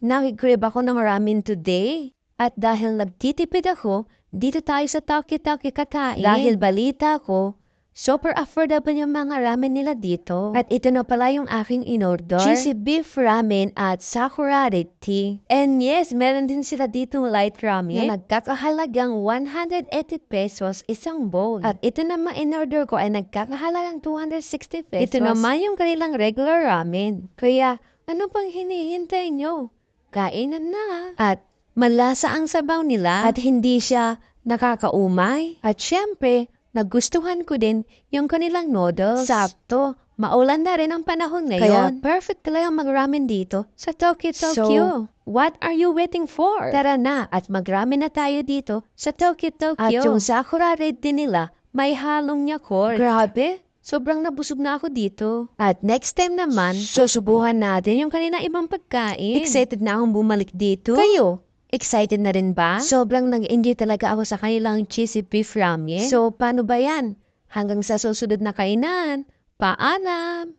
Nakikrib ako ng ramen today. At dahil nagtitipid ako, dito tayo sa Toki-Toki kakain. Dahil balita ko, super affordable yung mga ramen nila dito. At ito na pala yung aking in-order. Cheesy beef ramen at sakura red tea. And yes, meron din sila dito light ramen na nagkakahalagang 180 pesos isang bowl. At ito naman in-order ko ay nagkakahalagang 260 pesos. Ito naman yung kanilang regular ramen. Kaya, ano pang hinihintay nyo? Kainan na. At malasa ang sabaw nila at hindi siya nakakaumay. At syempre, nagustuhan ko din yung kanilang noodles. Sakto, maulan na rin ang panahon ngayon. Kaya perfect talaga mag-ramen dito sa Toki-Tokyo. So, what are you waiting for? Tara na at mag-ramen na tayo dito sa Toki-Tokyo. At yung sakura red din nila, may halong Yakult. Grabe! Sobrang nabusog na ako dito. At next time naman, susubuhan natin yung kanina ibang pagkain. Excited na akong bumalik dito. Kayo? Excited na rin ba? Sobrang nag-enjoy talaga ako sa kanilang cheesy beef ramen. So, paano ba yan? Hanggang sa susunod na kainan. Paalam!